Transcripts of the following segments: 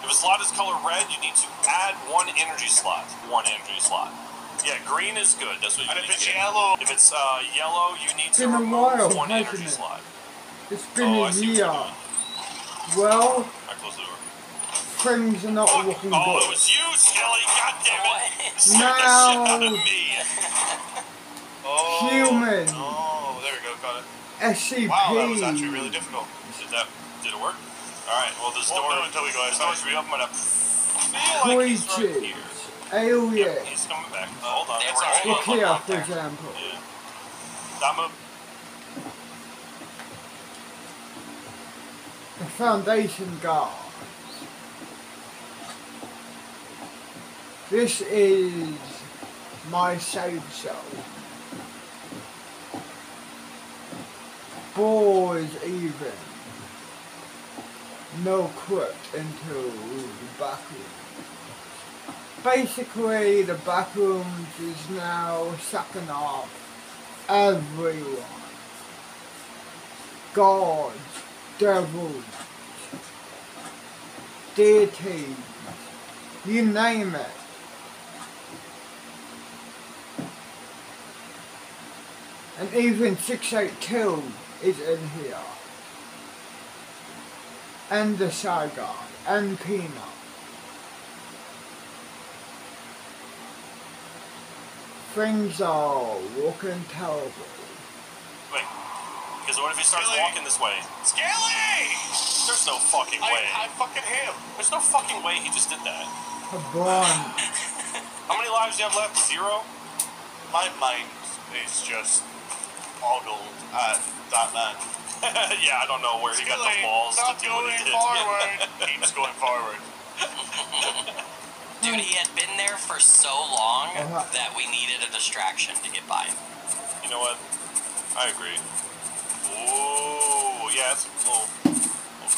If a slot is color red, you need to add 1 energy slot. 1 energy slot. Yeah, green is good. That's what you need to get. Yellow. If it's yellow, you need to been remove a while, 1 energy hasn't it? slot. It's been a I see year. what you're doing. Well, I closed the door. things are not looking Oh, good. it was you, Skelly! God damn it! Scared Now, the shit out of me! Human. Oh, there we go, got it. SCP. Wow, that was actually really difficult. Did it work? Alright, well this door... Won't know until we go this door outside. should be open, but I feel like he's right here. Aliens. Yep, he's coming back. Hold on. It's alright. Look here, for example. Yeah. Stop moving. The Foundation guards. This is my safe zone. Boys even. No crypt into the back room. Basically, the back rooms is now sucking off everyone. Gods, devils, deities, you name it. And even 682 is in here. And the Shy God, and Peanut. Things are looking terrible. Wait. Because what if he starts walking this way? Skelly! There's no fucking way. I fucking him. There's no fucking way he just did that. A blind. How many lives do you have left? 0? My mind is just boggled at that man. Yeah, I don't know where he got the balls to do what he did. Forward. Keeps going forward. Dude, he had been there for so long that we needed a distraction to get by him. You know what? I agree. Ooh, yeah, it's a little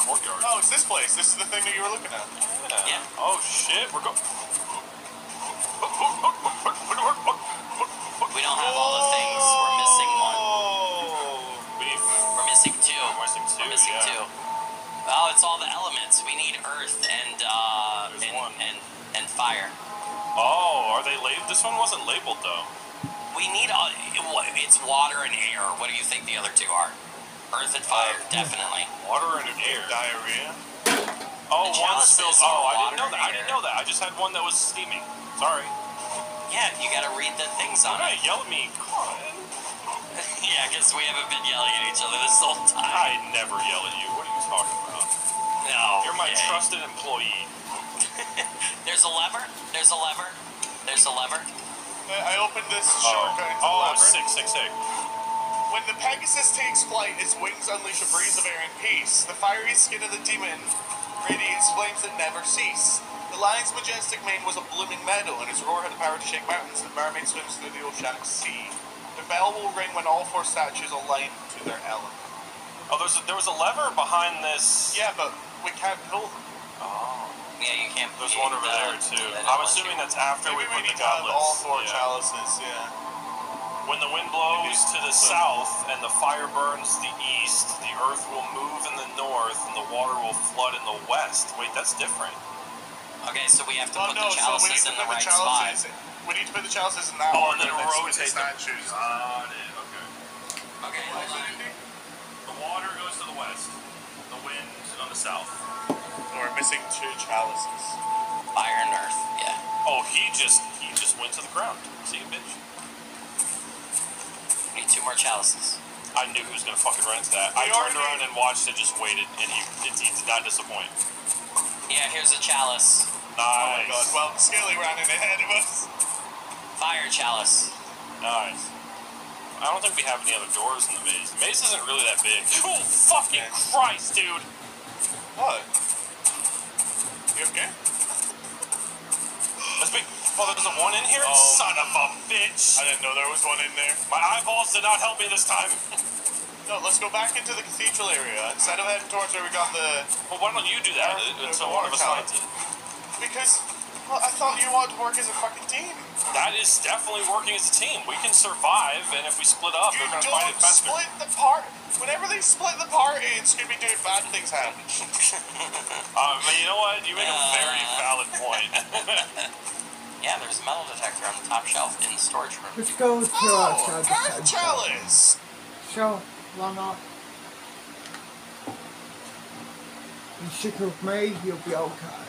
courtyard. Oh, it's this place. This is the thing that you were looking at. Yeah. Oh shit, we're going. We don't have all the things. We're missing one. We're missing 2. We're missing 2. We're missing 2. Oh, it's all the elements. We need earth and fire. Oh, are they labeled? This one wasn't labeled though. We need it's water and air. What do you think the other 2 are? Earth and fire, definitely. Water and air. Diarrhea. Oh, The one chalices spills. are Oh, I didn't know water that. I and didn't air. know that. I just had one that was steaming. Sorry. Yeah, you gotta read the things on Don't it. yell at me. Come on. Yeah, because we haven't been yelling at each other this whole time. I never yell at you. What are you talking about? No. You're my okay. trusted employee. There's a lever. There's a lever. There's a lever. I opened this shortcut into the Oh, labyrinth. 666. When the Pegasus takes flight, its wings unleash a breeze of air and peace. The fiery skin of the demon radiates flames that never cease. The lion's majestic mane was a blooming meadow, and its roar had the power to shake mountains. The mermaid swims through the oceanic sea. The bell will ring when all 4 statues align to their element. Oh, there was a lever behind this. Yeah, but we can't pull them. Oh. Yeah, you can't. There's one over there too. I'm assuming that's after we put need the to have gauntlets. all 4 Yeah. chalices, yeah. When the wind blows to the south and the fire burns the east, the earth will move in the north and the water will flood in the west. Wait, that's different. Okay, so we have to Oh put no, the so we need chalices to in the put the right chalices. spot. We need to put the chalices in that Oh, order and then next to the rotate them. statues. Got it. Okay. Okay, hold on. The water goes to the west. The wind on the south. We're missing 2 chalices. Fire and earth. Yeah. Oh, he just went to the ground. See you, bitch. We need 2 more chalices. I knew he was gonna fucking run into that. I turned around and watched and just waited, and he did not disappoint. Yeah, here's a chalice. Nice. Oh my god. Well, Scaly ran in ahead of us. Fire chalice. Nice. I don't think we have any other doors in the maze. The maze isn't really that big. Oh, fucking Christ, dude. What? You okay? Let's be. Oh, there's a 1 in here? Oh. Son of a bitch. I didn't know there was one in there. My eyeballs did not help me this time. No, let's go back into the cathedral area. Instead of heading towards where we got the... Well, why don't you do that? So one of us finds it. Because, well, I thought you wanted to work as a fucking team. That is definitely working as a team. We can survive, and if we split up, You they're going to find it don't faster. split the part. Whenever they split the party, it's going to be doing bad things happen. But you know what? You make a Yeah, there's a metal detector on the top shelf in the storage room. Let's go to outside the Earth fence. chalice! Sure, why not? You stick with me, you'll be okay.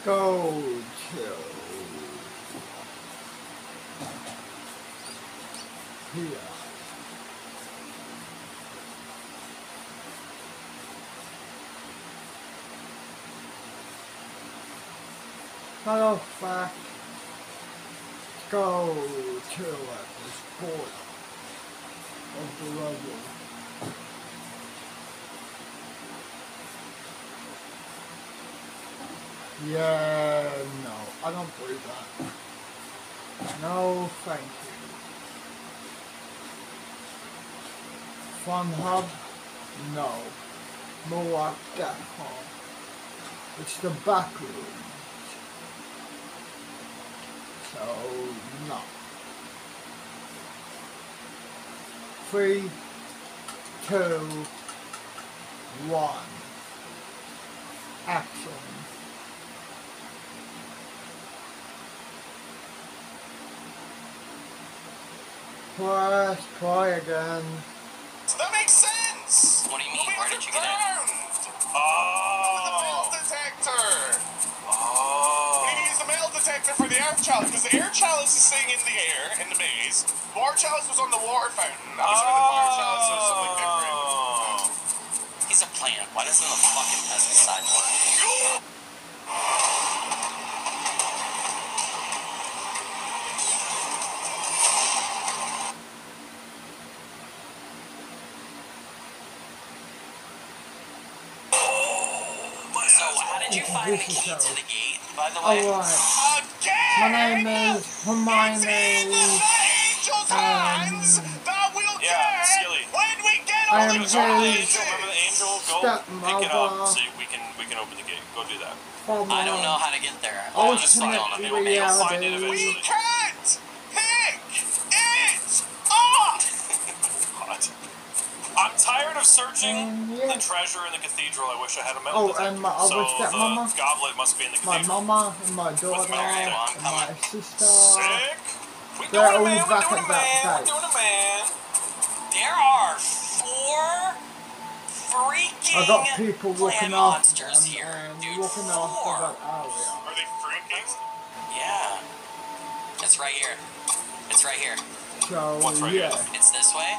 Go to here. Matter of fact, go to this border of the road. Yeah, no, I don't believe that. No, thank you. Fun hub? No. More like that hub. It's the back room. So, no. 3, 2, 1. Action. Press try again. So that makes sense! What do you mean? The Where wheels did you are get it? burned! With the metal Oh. detector! Oh. We need to use the metal detector for the air chalice, because the air chalice is staying in the air, in the maze. The water chalice was on the water fountain. I'm assuming the fire chalice was something different. He's a plant. Why doesn't the fucking pesticide work? So, how did you find the key to the gate, by the way? Alright. Again! My name is It's Hermione. in the angel's hands that will get Skilly. when we get I all am the his Angel, remember the angel? Go pick it up stepmother. so we can open the gate. Go do that. I don't know how to get there. I was Honestly, I don't know. connected Maybe You'll find it reality. We eventually. can't pick it up! What? I'm tired of searching Yeah. the treasure in the cathedral. I wish I had a metal Oh, detector. and my other so stepmama? the goblet must be in the My cathedral. mama and my daughter Mary. and my sister. Sick. We They're doing a always man. We back doing a at that man. day. We doing a man. there are 4 freaking I got people plant walking off monsters here, and dude. walking off 4. that area. Are they freaking? Yeah. It's right here. It's right here. So What's right yeah. here? It's this way?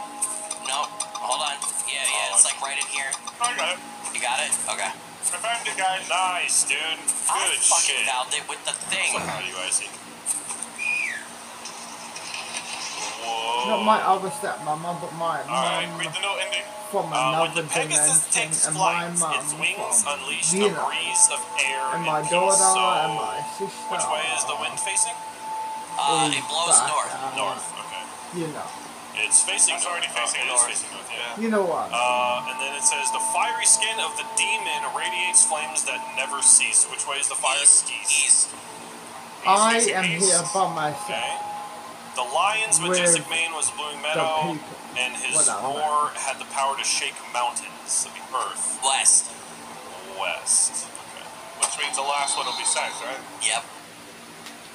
Nope. Hold on. Yeah, it's like right in here. I got it. You got it? Okay. I found it, guys. Nice, dude. I Good fucking shit. found it with the thing. How do you guys see? Not Whoa. my other stepmama, but my Alright, mum read the note, Indy. from When another the Pegasus dimension, takes and my flight, mum its wings from unleash you a know, breeze of air and and my peace. daughter So, and my sister. which way is the wind facing? It blows back north. out, North. Okay. You know. It's facing That's north. already facing It is north. facing north, yeah. You know what? And then it says, the fiery skin of the demon radiates flames that never cease. Which way is the fire? East. I facing am east. here by myself. Okay. The lion's With majestic mane was a blooming meadow, people. and his Without roar had the power to shake mountains of the earth. West. West. Okay. Which means the last one will be south, right? Yep.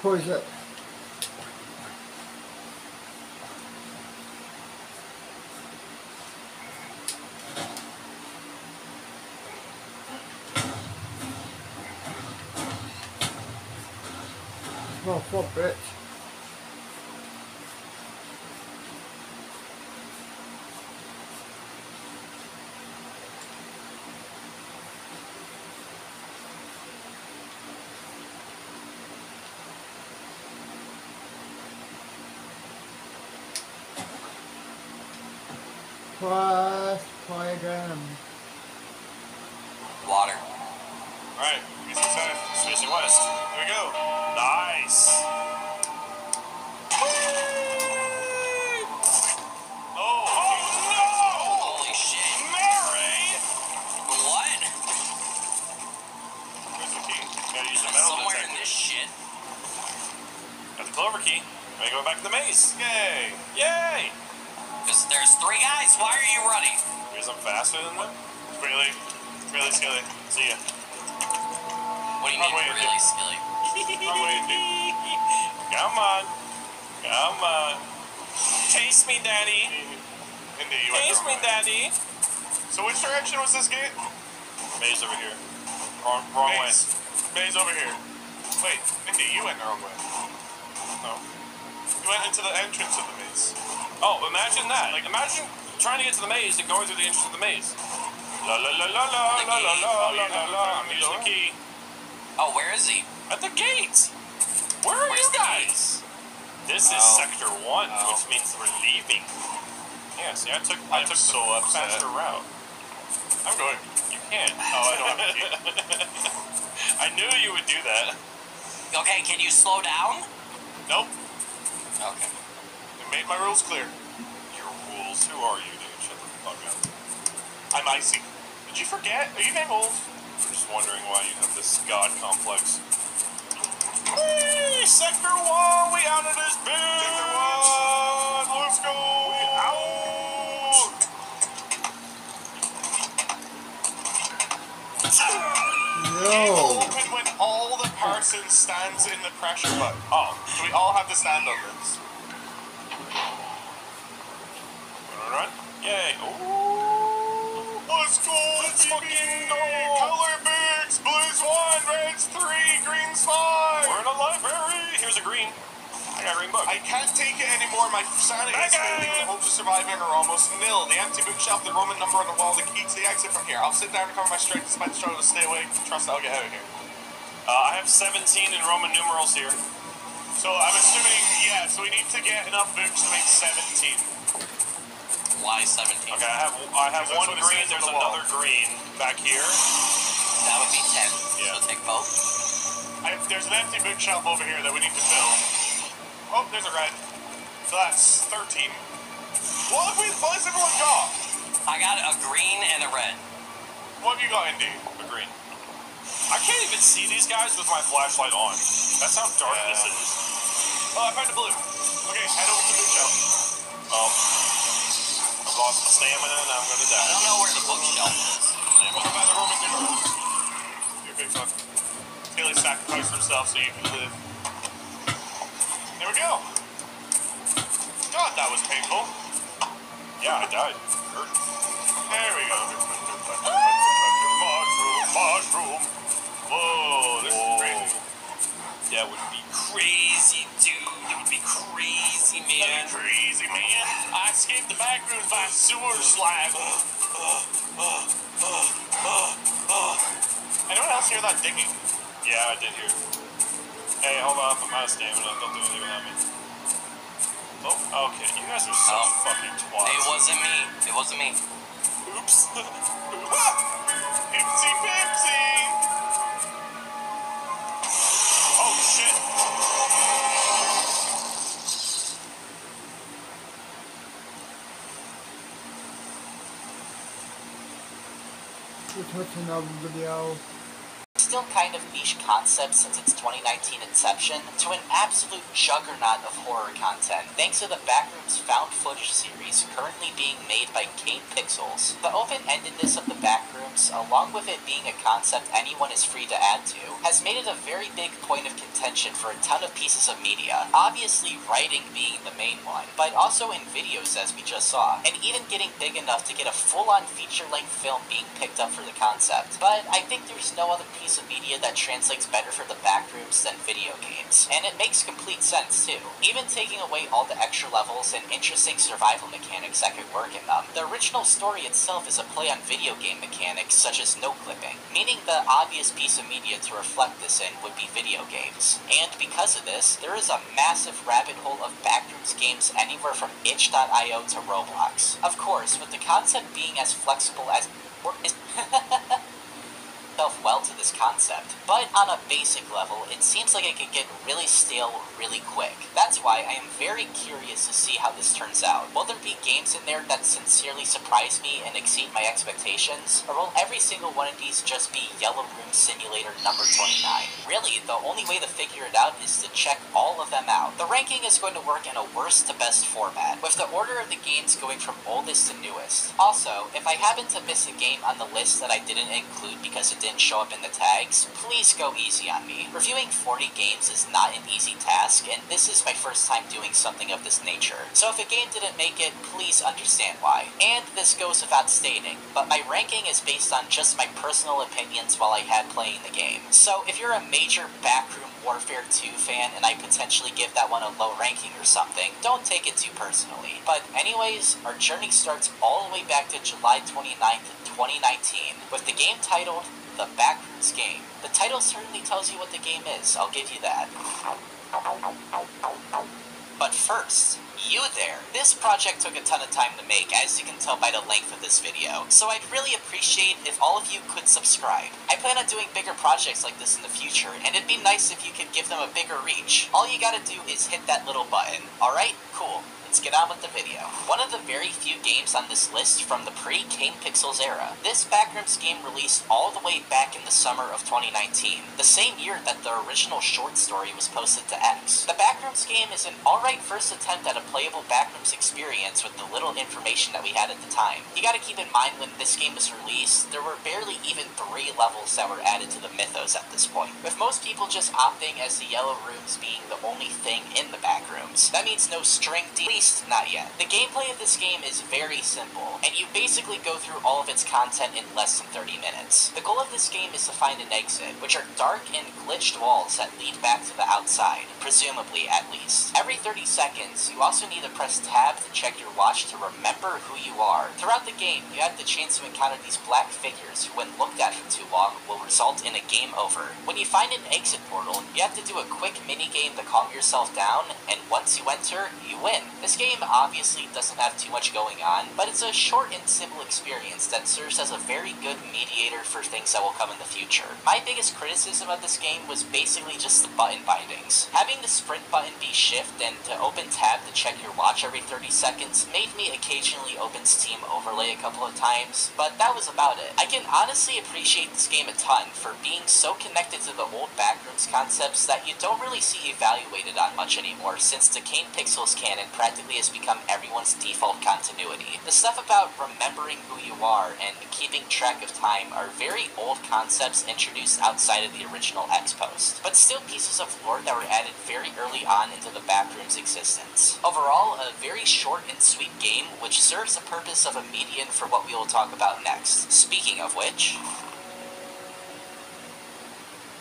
Who is it? Oh, fuck, bitch. Press play again. Water. Alright, facing south. Facing west. Here we go. Nice. Oh, Holy shit. Mary! What? where's the key? Gotta use the metal Somewhere in detector. this shit. Got the clover key. Now you go back to the maze. Yay! Yay! There's 3 guys. Why are you running? Because I'm faster than them. Really skilly. See ya. What do you Wrong mean way, really skilly? Wrong way, dude. Come on. Come on. Chase me, daddy. Indy, you went the Chase wrong me, way. daddy. So which direction was this gate? Maze over here. Wrong way. Maze over here. Wait, Indy, you went the wrong way. No. You went into the entrance of the maze. Oh, imagine that. Like, imagine trying to get to the maze and going through the entrance of the maze. La la la la la la la la la la la. I'm using the key. Oh, where is he? At the gate. Where are Where's you the guys? This is Oh. Sector 1, Oh. which means we're leaving. Yeah, see, I took I'm the so upset. faster route. I'm going. You can't. Oh, I don't have a key. I knew you would do that. Okay, can you slow down? Nope. Okay. I made my rules clear. Your rules. Who are you, dude? Shut the fuck up. I'm icy. Did you forget? Are you getting old? I'm just wondering why you have this god complex. Hey, Sector 1, we out of this bitch! Sector 1, let's go! Out! Yo. Open when all the person stands in the pressure button. Oh, So we all have to stand on this. run. Yay. Ooh. Let's go! Let's baby! fucking go! Color books! Blues 1, reds 3, greens 5! We're in a library. Here's a green. I got a green book. I can't take it anymore. My sanity is Backup! failing. The hopes of surviving are almost nil. The empty bookshelf, the Roman number on the wall, the key to the exit from here. I'll sit down and cover my strength despite the struggle to stay awake. Trust I'll get out of here. I have 17 in Roman numerals here. So I'm assuming, yeah, so we need to get enough books to make 17. Why 17? Okay, I have That's one what it green. says on There's the wall. another green back here. That would be 10. Yeah. So take both. There's an empty bookshelf over here that we need to fill. Oh, there's a red. So that's 13. What has everyone got? I got a green and a red. What have you got, Indy? A green. I can't even see these guys with my flashlight on. That's how dark this is. Oh, I found a blue. Okay, head over to the bookshelf. Oh. I've lost my stamina and I'm gonna I die. don't know where the bookshelf is. Over by the Roman numerals. You're big fuck. Haley sacrificed himself so you can live. There we go. God, that was painful. Yeah, I died. Hurt. There we go. Mushroom. Whoa, this is crazy. That would be crazy, dude. That would be crazy, man. That's crazy, man. I escaped the backrooms by sewer slab. Anyone else hear that digging? Yeah, I did hear. Hey, hold up. I'm out of stamina. Don't do anything without me. Oh, okay. You guys are such Oh. fucking twats. It wasn't me. It wasn't me. Oops. Ipsy pipsy. Oh shit. We're touching another video. Still kind of niche concept since its 2019 inception, to an absolute juggernaut of horror content, thanks to the Backrooms found footage series currently being made by Kate Pixels. The open-endedness of the Backrooms, along with it being a concept anyone is free to add to, has made it a very big point of contention for a ton of pieces of media, obviously writing being the main one, but also in videos as we just saw, and even getting big enough to get a full-on feature-length film being picked up for the concept. But I think there's no other piece of media that translates better for the Backrooms than video games, and it makes complete sense too. Even taking away all the extra levels and interesting survival mechanics that could work in them, the original story itself is a play on video game mechanics such as note clipping, meaning the obvious piece of media to reflect this in would be video games. And because of this, there is a massive rabbit hole of Backrooms game games anywhere from itch.io to Roblox. Of course, with the concept being as flexible as well to this concept, but on a basic level, it seems like it could get really stale really quick. That's why I am very curious to see how this turns out. Will there be games in there that sincerely surprise me and exceed my expectations, or will every single one of these just be Yellow Room Simulator number 29? Really, the only way to figure it out is to check all of them out. The ranking is going to work in a worst to best format, with the order of the games going from oldest to newest. Also, if I happen to miss a game on the list that I didn't include because it didn't show up in the tags, please go easy on me. Reviewing 40 games is not an easy task, and this is my first time doing something of this nature. So if a game didn't make it, please understand why. And this goes without stating, but my ranking is based on just my personal opinions while I had playing the game. So if you're a major Backroom Warfare 2 fan and I potentially give that one a low ranking or something, don't take it too personally. But anyways, our journey starts all the way back to July 29th, 2019, with the game titled The Backrooms Game. The title certainly tells you what the game is, I'll give you that. But first, you there. This project took a ton of time to make, as you can tell by the length of this video, so I'd really appreciate if all of you could subscribe. I plan on doing bigger projects like this in the future, and it'd be nice if you could give them a bigger reach. All you gotta do is hit that little button. Alright? Cool. Let's get on with the video. One of the very few games on this list from the pre-Cane Pixels era. This Backrooms game released all the way back in the summer of 2019, the same year that the original short story was posted to X. The Backrooms game is an alright first attempt at a playable Backrooms experience with the little information that we had at the time. You gotta keep in mind when this game was released, there were barely even 3 levels that were added to the mythos at this point, with most people just opting as the yellow rooms being the only thing in the Backrooms. That means no string, at least not yet. The gameplay of this game is very simple, and you basically go through all of its content in less than 30 minutes. The goal of this game is to find an exit, which are dark and glitched walls that lead back to the outside, presumably at least. Every 30 seconds, you also need to press tab to check your watch to remember who you are. Throughout the game, you have the chance to encounter these black figures who, when looked at for too long, will result in a game over. When you find an exit portal, you have to do a quick mini-game to calm yourself down, and once you enter, you win. This game obviously doesn't have too much going on, but it's a short and simple experience that serves as a very good mediator for things that will come in the future. My biggest criticism of this game was basically just the button bindings. Having the sprint button be shift and to open tab to check your watch every 30 seconds made me occasionally open Steam Overlay a couple of times, but that was about it. I can honestly appreciate this game a ton for being so connected to the old Backrooms concepts that you don't really see evaluated on much anymore, since the Cane Pixels canon practically has become everyone's default continuity. The stuff about remembering who you are and keeping track of time are very old concepts introduced outside of the original X post, but still pieces of lore that were added very early on into the Backrooms existence. Overall, a very short and sweet game, which serves the purpose of a median for what we will talk about next. Speaking of which,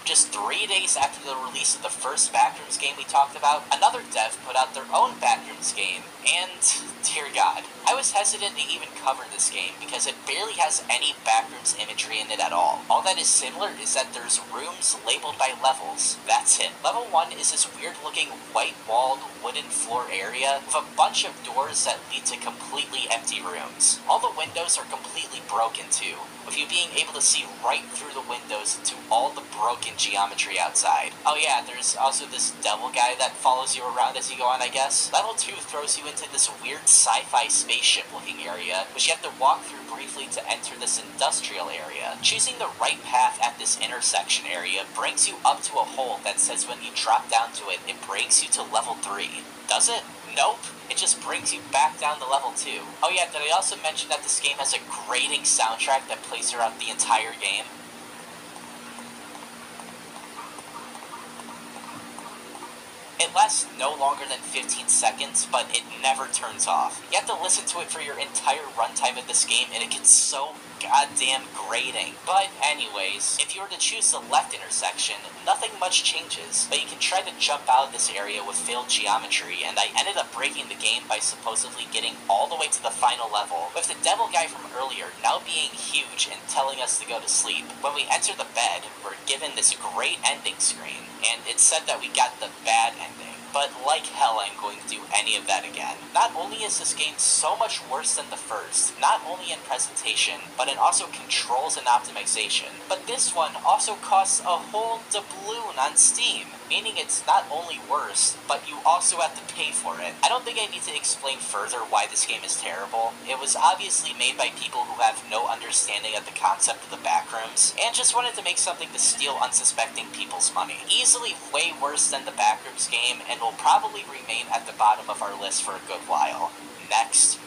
just 3 days after the release of the first Backrooms game we talked about, another dev put out their own Backrooms game, and dear God, I was hesitant to even cover this game because it barely has any Backrooms imagery in it at all. All that is similar is that there's rooms labeled by levels. That's it. Level 1 is this weird looking white-walled wooden floor area with a bunch of doors that lead to completely empty rooms. All the windows are completely broken too, with you being able to see right through the windows into all the broken geometry outside. Oh yeah, there's also this devil guy that follows you around as you go on, I guess. Level 2 throws you into this weird sci-fi spaceship looking area, which you have to walk through briefly to enter this industrial area. Choosing the right path at this intersection area brings you up to a hole that says when you drop down to it, it brings you to level 3. Does it? Nope. It just brings you back down to level 2. Oh yeah, did I also mention that this game has a grating soundtrack that plays throughout the entire game? It lasts no longer than 15 seconds, but it never turns off. You have to listen to it for your entire runtime of this game, and it gets so goddamn grating. But anyways, if you were to choose the left intersection, nothing much changes, but you can try to jump out of this area with failed geometry, and I ended up breaking the game by supposedly getting all the way to the final level, with the devil guy from earlier now being huge and telling us to go to sleep. When we enter the bed, we're given this great ending screen, and it said that we got the bad ending. but like hell I'm going to do any of that again. Not only is this game so much worse than the first, not only in presentation, but in also controls and optimization, but this one also costs a whole doubloon on Steam, meaning it's not only worse, but you also have to pay for it. I don't think I need to explain further why this game is terrible. It was obviously made by people who have no understanding of the concept of the backrooms, and just wanted to make something to steal unsuspecting people's money. Easily way worse than the backrooms game, and will probably remain at the bottom of our list for a good while. Next.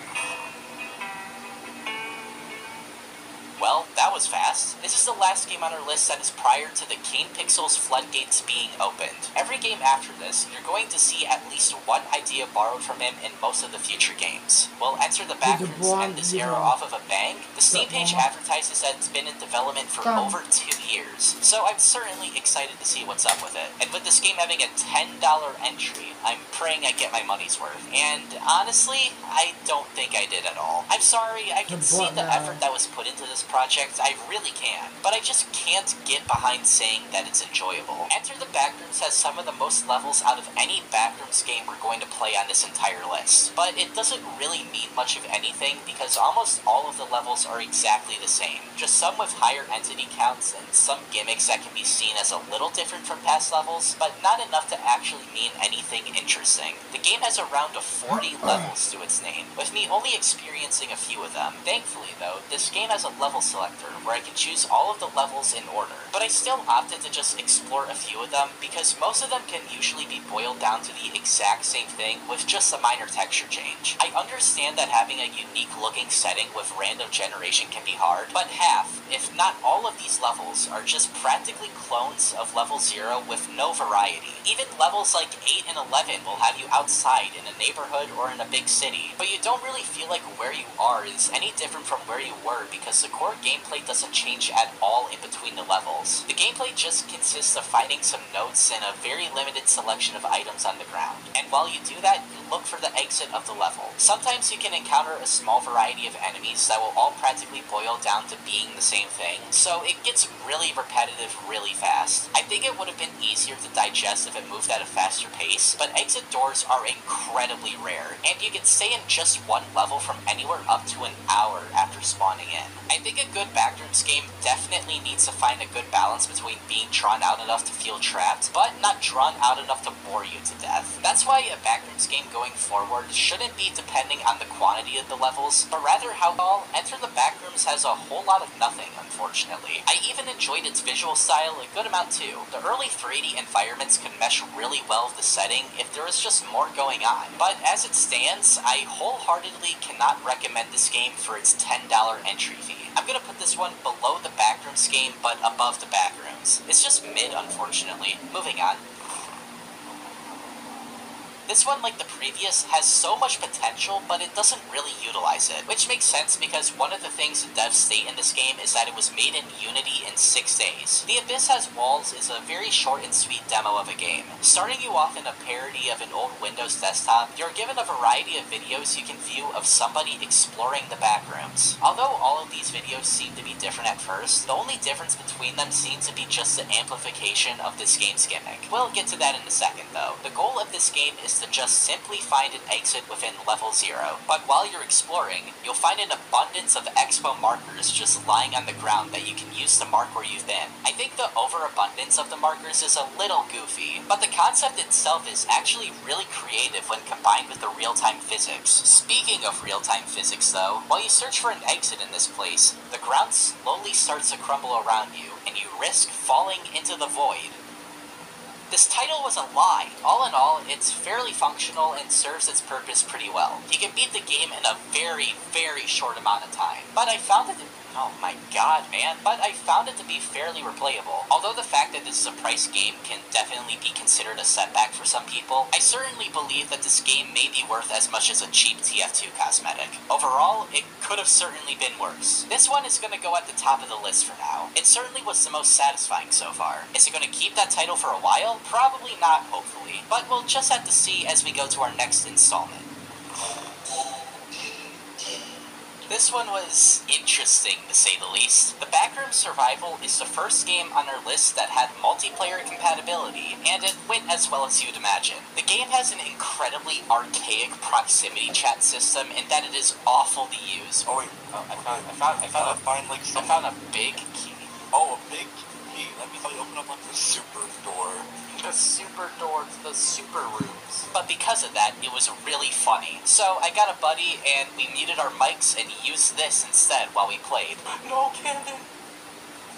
Well, that was fast. This is the last game on our list that is prior to the Kane Pixels floodgates being opened. Every game after this, you're going to see at least one idea borrowed from him in most of the future games. We'll enter the backrooms and this era off of a bang. The Steam page advertises that it's been in development for over 2 years, so I'm certainly excited to see what's up with it. And with this game having a $10 entry, I'm praying I get my money's worth. And honestly, I don't think I did at all. I'm sorry, I can see the effort that was put into this project, I really can, but I just can't get behind saying that it's enjoyable. Enter the Backrooms has some of the most levels out of any Backrooms game we're going to play on this entire list, but it doesn't really mean much of anything because almost all of the levels are exactly the same, just some with higher entity counts and some gimmicks that can be seen as a little different from past levels, but not enough to actually mean anything interesting. The game has around 40 levels to its name, with me only experiencing a few of them. Thankfully though, this game has a level selector where I can choose all of the levels in order, but I still opted to just explore a few of them because most of them can usually be boiled down to the exact same thing with just a minor texture change. I understand that having a unique looking setting with random generation can be hard, but half, if not all of these levels are just practically clones of level 0 with no variety. Even levels like 8 and 11 will have you outside in a neighborhood or in a big city, but you don't really feel like where you are is any different from where you were because the core gameplay doesn't change at all in between the levels. The gameplay just consists of finding some notes and a very limited selection of items on the ground. And while you do that, you look for the exit of the level. Sometimes you can encounter a small variety of enemies that will all practically boil down to being the same thing, so it gets really repetitive really fast. I think it would have been easier to digest if it moved at a faster pace, but exit doors are incredibly rare, and you can stay in just one level from anywhere up to an hour after spawning in. I think a good Backrooms game definitely needs to find a good balance between being drawn out enough to feel trapped, but not drawn out enough to bore you to death. That's why a Backrooms game going forward shouldn't be depending on the quantity of the levels, but rather how all Enter the Backrooms has a whole lot of nothing, unfortunately. I even enjoyed its visual style a good amount too. The early 3D environments could mesh really well with the setting if there was just more going on, but as it stands, I wholeheartedly cannot recommend this game for its $10 entry fee. I'm gonna put this one below the Backrooms game, but above the Backrooms. It's just mid, unfortunately. Moving on. This one, like the previous, has so much potential, but it doesn't really utilize it, which makes sense because one of the things the devs state in this game is that it was made in Unity in 6 days. The Abyss Has Walls is a very short and sweet demo of a game. Starting you off in a parody of an old Windows desktop, you're given a variety of videos you can view of somebody exploring the backrooms. Although all of these videos seem to be different at first, the only difference between them seems to be just the amplification of this game's gimmick. We'll get to that in a second though. The goal of this game is to just simply find an exit within level 0. But while you're exploring, you'll find an abundance of expo markers just lying on the ground that you can use to mark where you've been. I think the overabundance of the markers is a little goofy, but the concept itself is actually really creative when combined with the real-time physics. Speaking of real-time physics though, while you search for an exit in this place, the ground slowly starts to crumble around you, and you risk falling into the void. This title was a lie. All in all, it's fairly functional and serves its purpose pretty well. You can beat the game in a very, very short amount of time, but I found it oh my god, man, but I found it to be fairly replayable. Although the fact that this is a price game can definitely be considered a setback for some people, I certainly believe that this game may be worth as much as a cheap TF2 cosmetic. Overall, it could have certainly been worse. This one is going to go at the top of the list for now. It certainly was the most satisfying so far. Is it going to keep that title for a while? Probably not, hopefully, but we'll just have to see as we go to our next installment. This one was interesting, to say the least. The Backrooms Survival is the first game on our list that had multiplayer compatibility, and it went as well as you'd imagine. The game has an incredibly archaic proximity chat system in that it is awful to use. Oh wait, I found a big key. Oh, a big key. Let me tell you, open up like the super door. The super door to the super rooms. But because of that, it was really funny. So I got a buddy and we muted our mics and used this instead while we played. No, Camden!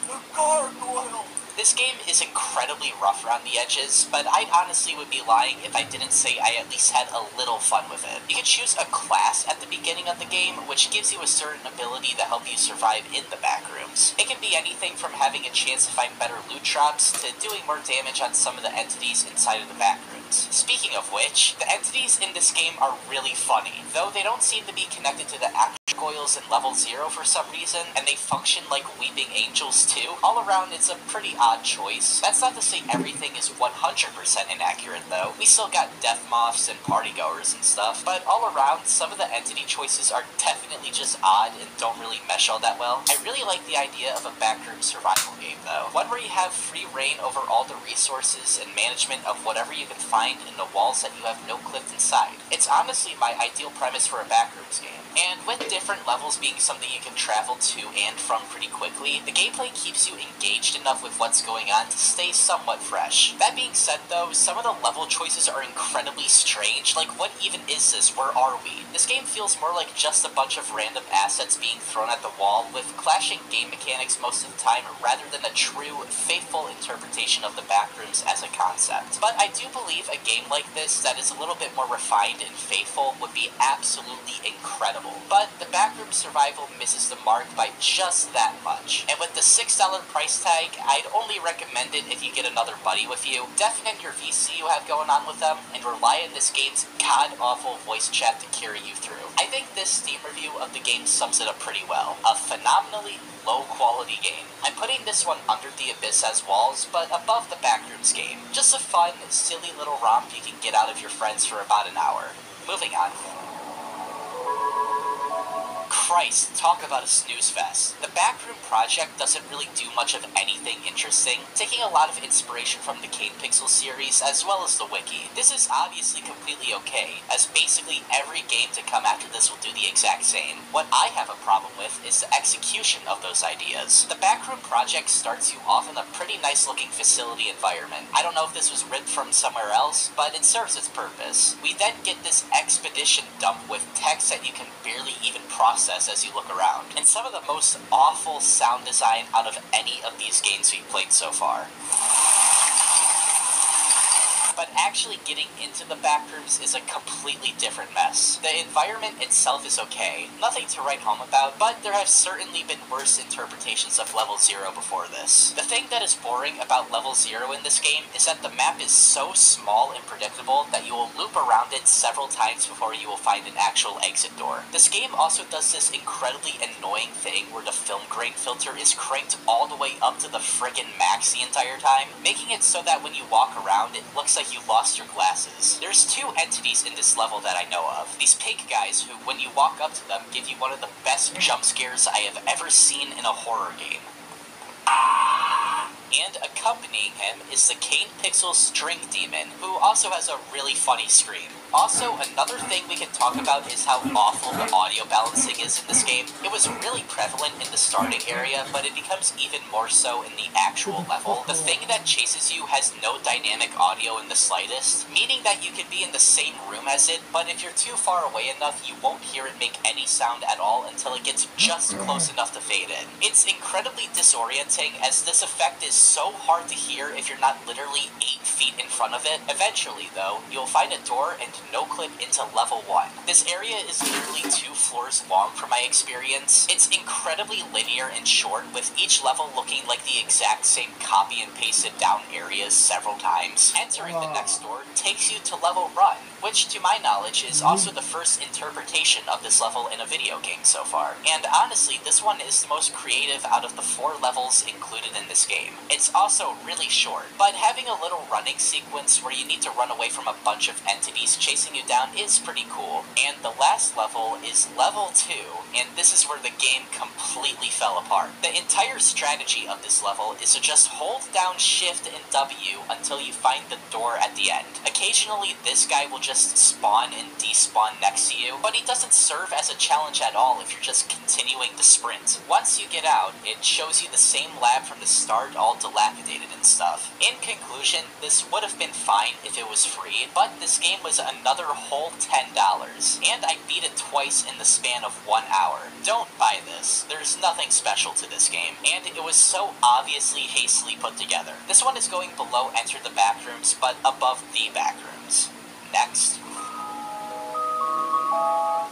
The gargoyle! This game is incredibly rough around the edges, but I honestly would be lying if I didn't say I at least had a little fun with it. You can choose a class at the beginning of the game, which gives you a certain ability to help you survive in the backrooms. It can be anything from having a chance to find better loot drops to doing more damage on some of the entities inside of the backrooms. Speaking of which, the entities in this game are really funny, though they don't seem to be connected to the actual gargoyles in level 0 for some reason, and they function like weeping angels too. All around, it's a pretty odd choice. That's not to say everything is 100% inaccurate though. We still got death moths and partygoers and stuff, but all around, some of the entity choices are definitely just odd and don't really mesh all that well. I really like the idea of a backroom survival game though. One where you have free reign over all the resources and management of whatever you can find in the walls that you have no clipped inside. It's honestly my ideal premise for a backrooms game. And with different levels being something you can travel to and from pretty quickly, the gameplay keeps you engaged enough with what's going on to stay somewhat fresh. That being said though, some of the level choices are incredibly strange, like what even is this, where are we? This game feels more like just a bunch of random assets being thrown at the wall, with clashing game mechanics most of the time, rather than a true, faithful interpretation of the backrooms as a concept. But I do believe a game like this that is a little bit more refined and faithful would be absolutely incredible. But the backroom survival misses the mark by just that much. And with the $6 price tag, I'd only recommend it if you get another buddy with you. Deafen your VC you have going on with them, and rely on this game's god-awful voice chat to carry you through. I think this Steam review of the game sums it up pretty well. A phenomenally low-quality game. I'm putting this one under the Abyss as walls, but above the Backrooms game. Just a fun, silly little romp you can get out of your friends for about an hour. Moving on. Christ, talk about a snooze fest. The Backroom project doesn't really do much of anything interesting, taking a lot of inspiration from the Cane Pixel series as well as the wiki. This is obviously completely okay, as basically every game to come after this will do the exact same. What I have a problem with is the execution of those ideas. The Backroom project starts you off in a pretty nice looking facility environment. I don't know if this was ripped from somewhere else, but it serves its purpose. We then get this expedition dump with text that you can barely even process as you look around, and some of the most awful sound design out of any of these games we've played so far. But actually getting into the backrooms is a completely different mess. The environment itself is okay, nothing to write home about, but there have certainly been worse interpretations of Level 0 before this. The thing that is boring about Level 0 in this game is that the map is so small and predictable that you will loop around it several times before you will find an actual exit door. This game also does this incredibly annoying thing where the film grain filter is cranked all the way up to the friggin' max the entire time, making it so that when you walk around it looks like you lost your glasses. There's two entities in this level that I know of. These pig guys who, when you walk up to them, give you one of the best jump scares I have ever seen in a horror game. And accompanying him is the Cane Pixel String Demon, who also has a really funny scream. Also, another thing we can talk about is how awful the audio balancing is in this game. It was really prevalent in the starting area, but it becomes even more so in the actual level. The thing that chases you has no dynamic audio in the slightest, meaning that you could be in the same room as it, but if you're too far away enough, you won't hear it make any sound at all until it gets just close enough to fade in. It's incredibly disorienting, as this effect is so hard to hear if you're not literally 8 feet in front of it. Eventually, though, you'll find a door and no-clip into level 1. This area is literally 2 floors long from my experience. It's incredibly linear and short, with each level looking like the exact same copy and pasted down areas several times. Entering the next door takes you to level Run, which to my knowledge is also the first interpretation of this level in a video game so far. And honestly, this one is the most creative out of the 4 levels included in this game. It's also really short, but having a little running sequence where you need to run away from a bunch of entities chasing you down is pretty cool. And the last level is level 2, and this is where the game completely fell apart. The entire strategy of this level is to just hold down Shift and W until you find the door at the end. Occasionally, this guy will just spawn and despawn next to you, but he doesn't serve as a challenge at all if you're just continuing the sprint. Once you get out, it shows you the same lab from the start, all dilapidated and stuff. In conclusion, this would have been fine if it was free, but this game was another whole $10, and I beat it twice in the span of 1 hour. Don't buy this. There's nothing special to this game, and it was so obviously hastily put together. This one is going below Enter the Backrooms, but above the Backrooms. Next.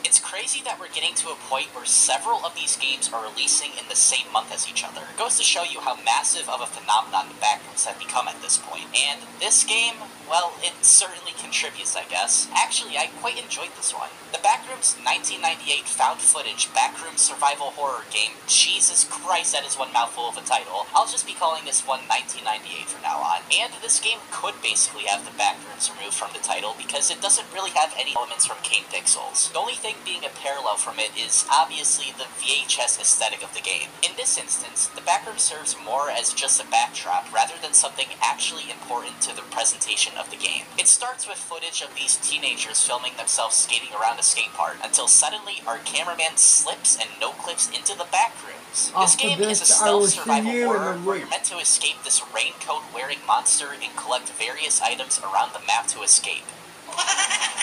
It's crazy that we're getting to a point where several of these games are releasing in the same month as each other. It goes to show you how massive of a phenomenon the Backrooms have become at this point. And this game, well, it certainly contributes, I guess. Actually, I quite enjoyed this one. The Backrooms 1998 found footage backroom survival horror game. Jesus Christ, that is one mouthful of a title. I'll just be calling this one 1998 from now on. And this game could basically have the Backrooms removed from the title because it doesn't really have any elements from Kane Pixels. The only thing being a parallel from it is obviously the VHS aesthetic of the game. In this instance, the Backroom serves more as just a backdrop rather than something actually important to the presentation of the game. It starts with footage of these teenagers filming themselves skating around a skate park until suddenly our cameraman slips and no-clips into the Backrooms. This game is a stealth survival horror where you're meant to escape this raincoat-wearing monster and collect various items around the map to escape.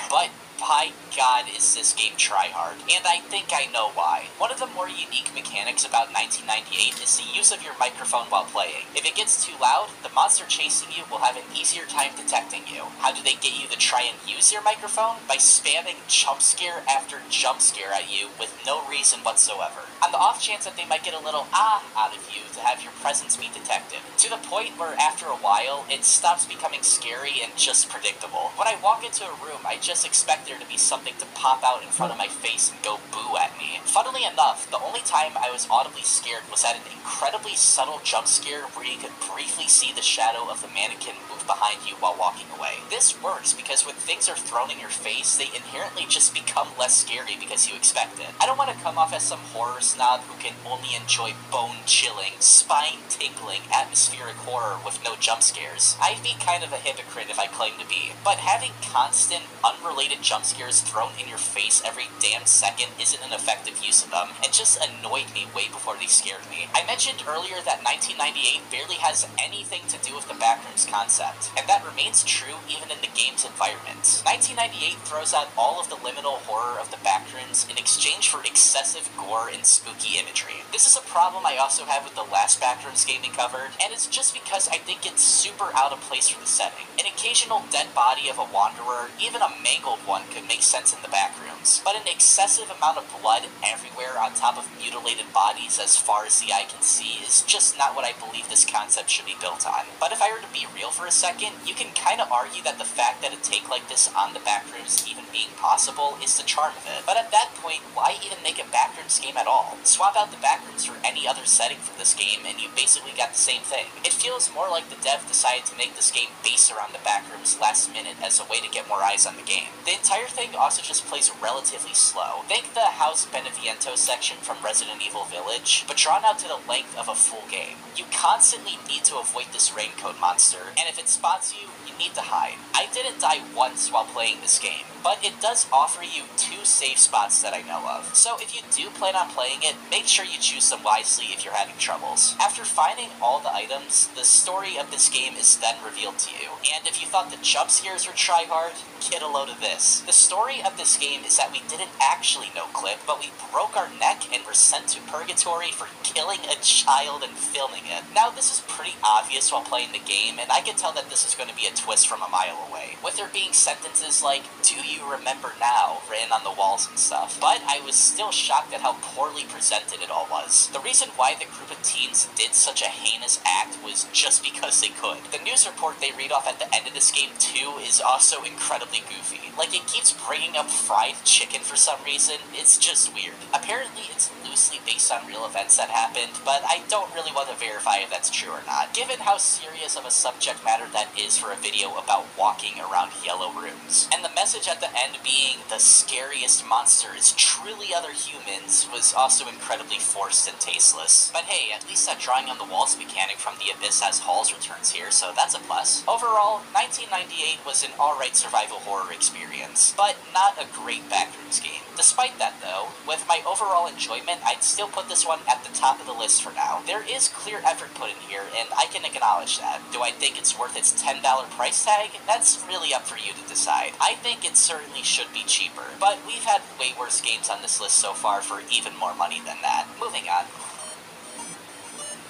But by God, is this game tryhard, and I think I know why. One of the more unique mechanics about 1998 is the use of your microphone while playing. If it gets too loud, the monster chasing you will have an easier time detecting you. How do they get you to try and use your microphone? By spamming jump scare after jump scare at you with no reason whatsoever. On the off chance that they might get a little out of you to have your presence be detected. To the point where after a while, it stops becoming scary and just predictable. When I walk into a room, I just expect there to be something to pop out in front of my face and go boo at me. Funnily enough, the only time I was audibly scared was at an incredibly subtle jump scare where you could briefly see the shadow of the mannequin move behind you while walking away. This works because when things are thrown in your face, they inherently just become less scary because you expect it. I don't want to come off as some horror snob who can only enjoy bone-chilling, spine-tingling, atmospheric horror with no jump scares. I'd be kind of a hypocrite if I claim to be, but having constant, unrelated jump scares thrown in your face every damn second isn't an effective use of them, and just annoyed me way before they scared me. I mentioned earlier that 1998 barely has anything to do with the Backrooms concept, and that remains true even in the game's environment. 1998 throws out all of the liminal horror of the Backrooms in exchange for excessive gore and spooky imagery. This is a problem I also have with the last Backrooms game we covered, and it's just because I think it's super out of place for the setting. An occasional dead body of a wanderer, even a mangled one, could make sense in the Backrooms, but an excessive amount of blood everywhere on top of mutilated bodies as far as the eye can see is just not what I believe this concept should be built on. But if I were to be real for a second, you can kind of argue that the fact that a take like this on the Backrooms even being possible is the charm of it. But at that point, why even make a Backrooms game at all? Swap out the Backrooms for any other setting for this game and you basically got the same thing. It feels more like the dev decided to make this game based around the Backrooms last minute as a way to get more eyes on the game. The entire thing also just plays relatively slow. Think the House Beneviento section from Resident Evil Village, but drawn out to the length of a full game. You constantly need to avoid this raincoat monster, and if it spots you, you need to hide. I didn't die once while playing this game, but it does offer you 2 safe spots that I know of. So if you do plan on playing it, make sure you choose them wisely if you're having troubles. After finding all the items, the story of this game is then revealed to you. And if you thought the jump scares were tryhard, get a load of this. The story of this game is that we didn't actually no-clip, but we broke our neck and were sent to purgatory for killing a child and filming it. Now this is pretty obvious while playing the game, and I can tell that this is going to be a twist from a mile away, with there being sentences like, "Do you remember now?" written on the walls and stuff, but I was still shocked at how poorly presented it all was. The reason why the group of teens did such a heinous act was just because they could. The news report they read off at the end of this game too is also incredibly goofy. Like, it keeps bringing up fried chicken for some reason. It's just weird. Apparently it's loosely based on real events that happened, but I don't really want to verify if that's true or not, given how serious of a subject matter that is for a video about walking around yellow rooms. And the message at the end being the scariest monster is truly other humans was also incredibly forced and tasteless. But hey, at least that drawing on the walls mechanic from The Abyss has halls returns here, so that's a plus. Overall, 1998 was an alright survival horror experience, but not a great backrooms game. Despite that though, with my overall enjoyment, I'd still put this one at the top of the list for now. There is clear effort put in here, and I can acknowledge that. Do I think it's worth its $10 price tag? That's really up for you to decide. I think it certainly should be cheaper, but we've had way worse games on this list so far for even more money than that. Moving on.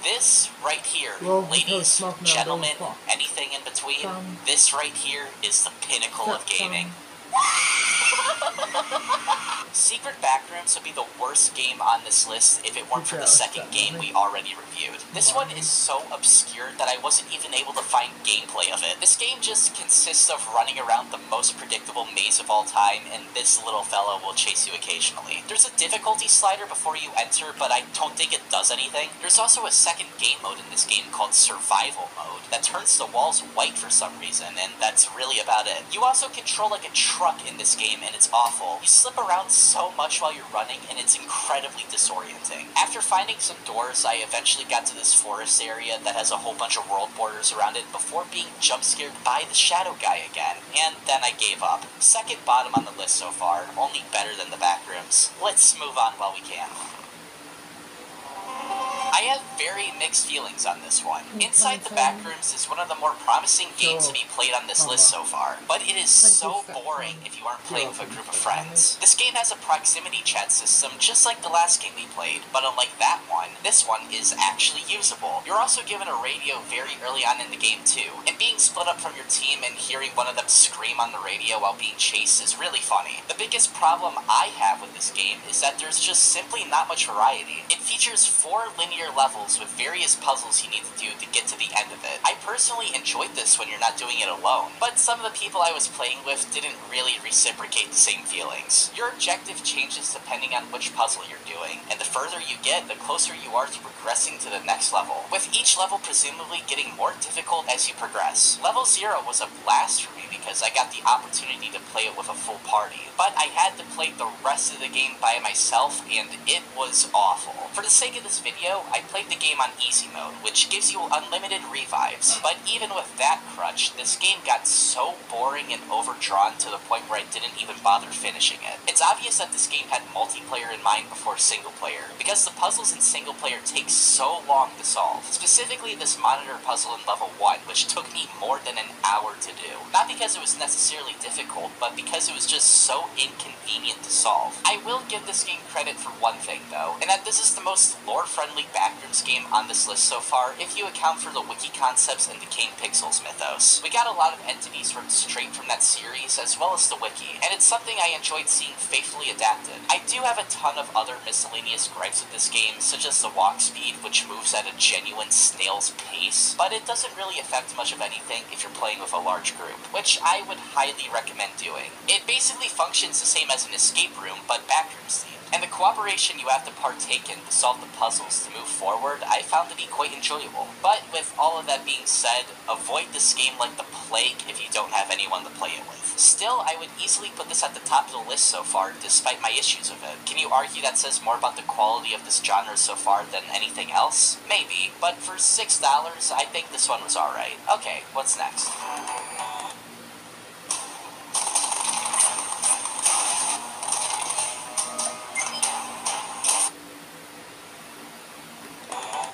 This right here, ladies, gentlemen, anything in between, this right here is the pinnacle of gaming. Secret Backrooms would be the worst game on this list if it weren't for the second game we already reviewed. This one is so obscure that I wasn't even able to find gameplay of it. This game just consists of running around the most predictable maze of all time, and this little fellow will chase you occasionally. There's a difficulty slider before you enter, but I don't think it does anything. There's also a second game mode in this game called Survival Mode that turns the walls white for some reason, and that's really about it. You also control like a truck in this game, and it's awful. You slip around so much while you're running, and it's incredibly disorienting. After finding some doors, I eventually got to this forest area that has a whole bunch of world borders around it before being jump scared by the shadow guy again, and then I gave up. Second bottom on the list so far, only better than the Backrooms. Let's move on while we can. I have very mixed feelings on this one. Inside the Backrooms is one of the more promising games to be played on this list so far, but it is so boring if you aren't playing with a group of friends. This game has a proximity chat system just like the last game we played, but unlike that one, this one is actually usable. You're also given a radio very early on in the game too, and being split up from your team and hearing one of them scream on the radio while being chased is really funny. The biggest problem I have with this game is that there's just simply not much variety. It features 4 linear levels with various puzzles you need to do to get to the end of it. I personally enjoyed this when you're not doing it alone, but some of the people I was playing with didn't really reciprocate the same feelings. Your objective changes depending on which puzzle you're doing, and the further you get, the closer you are to progressing to the next level, with each level presumably getting more difficult as you progress. Level 0 was a blast for me because I got the opportunity to play it with a full party, but I had to play the rest of the game by myself, and it was awful. For the sake of this video, I played the game on easy mode, which gives you unlimited revives, but even with that crutch, this game got so boring and overdrawn to the point where I didn't even bother finishing it. It's obvious that this game had multiplayer in mind before single player, because the puzzles in single player take so long to solve. Specifically this monitor puzzle in level 1, which took me more than an hour to do. Not because it was necessarily difficult, but because it was just so inconvenient to solve. I will give this game credit for one thing though, and that this is the most lore-friendly Backrooms game on this list so far if you account for the wiki concepts and the King Pixels mythos. We got a lot of entities ripped straight from that series as well as the wiki, and it's something I enjoyed seeing faithfully adapted. I do have a ton of other miscellaneous gripes with this game, such as the walk speed, which moves at a genuine snail's pace, but it doesn't really affect much of anything if you're playing with a large group, which I would highly recommend doing. It basically functions the same as an escape room, but Backrooms themed. And the cooperation you have to partake in to solve the puzzles to move forward, I found to be quite enjoyable. But with all of that being said, avoid this game like the plague if you don't have anyone to play it with. Still, I would easily put this at the top of the list so far, despite my issues with it. Can you argue that says more about the quality of this genre so far than anything else? Maybe, but for $6, I think this one was alright. Okay, what's next?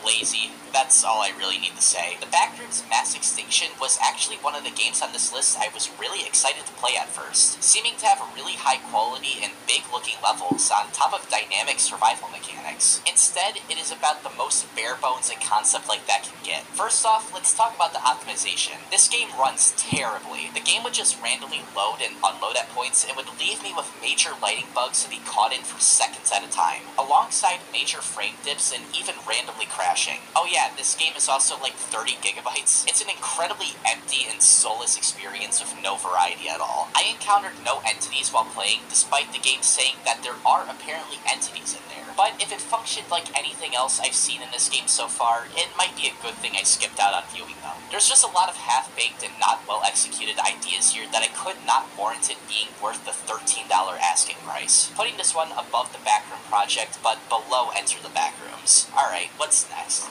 Lazy. That's all I really need to say. The Backrooms Mass Extinction was actually one of the games on this list I was really excited to play at first. Seeming to have a really high quality and big looking levels on top of dynamic survival mechanics, things. Instead, it is about the most bare bones a concept like that can get. First off, let's talk about the optimization. This game runs terribly. The game would just randomly load and unload at points and would leave me with major lighting bugs to be caught in for seconds at a time, alongside major frame dips and even randomly crashing. Oh yeah, this game is also like 30 gigabytes. It's an incredibly empty and soulless experience with no variety at all. I encountered no entities while playing, despite the game saying that there are apparently entities in there. But if it functioned like anything else I've seen in this game so far, it might be a good thing I skipped out on viewing them. There's just a lot of half-baked and not well-executed ideas here that I could not warrant it being worth the $13 asking price. Putting this one above the Backroom project, but below Enter the Backrooms. Alright, what's next?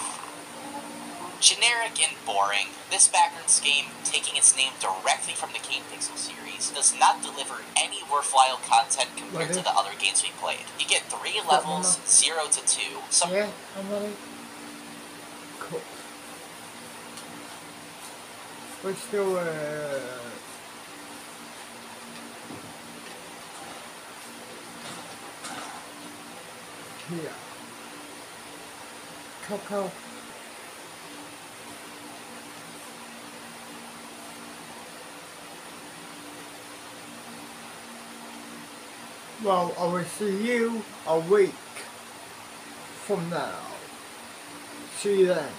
Generic and boring, this Backrooms game, taking its name directly from the Kane Pixel series, does not deliver any worthwhile content compared to the other games we played. You get 3 levels, 0 to 2. Yeah, I'm ready. Cool. We're still, here. Coco. Well, I will see you a week from now. See you then.